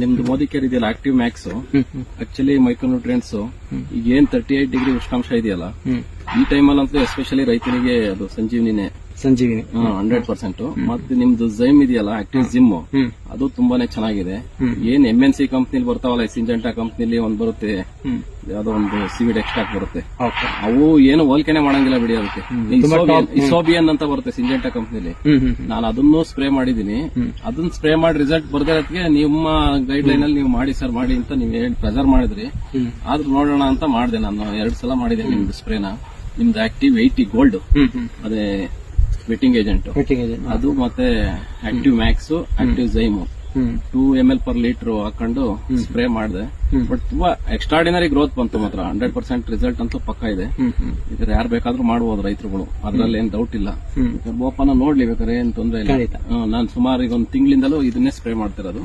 ನಿಮ್ದು ಮೋದಿ ಕೇರ್ ಇದೆಯಲ್ಲ active Max actually micronutrients ಈಗ ಏನ್ 38 ಡಿಗ್ರಿ ಉಷ್ಣಾಂಶ ಇದೆಯಲ್ಲ ಈ ಟೈಮಲ್ಲಂತೂ ಎಸ್ಪೆಷಲಿ ರೈತನಿಗೆ ಅದು ಸಂಜೀವಿನಿನೇ 100%. ಮತ್ತೆ ನಿಮ್ದು ಝೈಮ್ ಇದೆಯಲ್ಲ ಆಕ್ಟಿವ್ ಜಿಮ್ ಅದು ತುಂಬಾನೇ ಚೆನ್ನಾಗಿದೆ. ಏನ್ MNC ಕಂಪ್ನಿಲಿ ಬರ್ತಾವಲ್ಲ ಸಿಂಜೆಂಟಾ ಕಂಪ್ನಿಲಿ ಒಂದ್ ಬರುತ್ತೆ, ಯಾವ್ದೋ ಒಂದು ಸಿವಿಡ್ ಎಕ್ಸ್ಟ್ರಾಕ್ಟ್ ಬರುತ್ತೆ, ಅವು ಏನು ಹೋಲಿಕೆನೆ ಮಾಡಂಗಿಲ್ಲ ಬಿಡಿ. ಅದಕ್ಕೆ ಇಸೋಬಿಯನ್ ಅಂತ ಬರುತ್ತೆ ಸಿಂಜೆಂಟಾ ಕಂಪ್ನಿಲಿ. ನಾನು ಅದನ್ನು ಸ್ಪ್ರೇ ಮಾಡಿದೀನಿ. ಅದನ್ನ ಸ್ಪ್ರೇ ಮಾಡಿ ರಿಸಲ್ಟ್ ಬರ್ದಿರೋದಕ್ಕೆ ನಿಮ್ಮ ಗೈಡ್ ಲೈನ್ ಅಲ್ಲಿ ನೀವು ಮಾಡಿ ಸರ್ ಮಾಡಿ ಅಂತ ನೀವು ಪ್ರೆಸರ್ ಮಾಡಿದ್ರಿ. ಆದ್ರೂ ನೋಡೋಣ ಅಂತ ಮಾಡಿದೆ. ನಾನು 2 ಸಲ ಮಾಡಿದೆ ನಿಮ್ದು ಸ್ಪ್ರೇನ. ನಿಮ್ದು ಆಕ್ಟಿವ್ 80 ಗೋಲ್ಡ್ ಅದೇ ವೆಟ್ಟಿಂಗ್ ಏಜೆಂಟ್ ಅದು, ಮತ್ತೆ active Max, active ಝೈಮ್ 2 ml per litre ಹಾಕೊಂಡು ಸ್ಪ್ರೇ ಮಾಡಿದೆ. ಬಟ್ ತುಂಬಾ ಎಕ್ಸ್ಟ್ರಾರ್ಡಿನರಿ ಗ್ರೋತ್ ಬಂತು ಮಾತ್ರ. 100% ರಿಸಲ್ಟ್ ಅಂತೂ ಪಕ್ಕ ಇದೆ. ಈಗ ಯಾರು ಬೇಕಾದ್ರೂ ಮಾಡಬಹುದು ರೈತರುಗಳು, ಅದ್ರಲ್ಲಿ ಏನ್ ಡೌಟ್ ಇಲ್ಲ. ಬೋಪನ ನೋಡ್ಲಿ ಬೇಕಾದ್ರೆ ಏನ್ ತೊಂದ್ರೆ ಇಲ್ಲ. ನಾನು ಸುಮಾರು ಈಗ 1 ತಿಂಗಳಿಂದಲೂ ಇದನ್ನೇ ಸ್ಪ್ರೇ ಮಾಡ್ತಿರೋದು.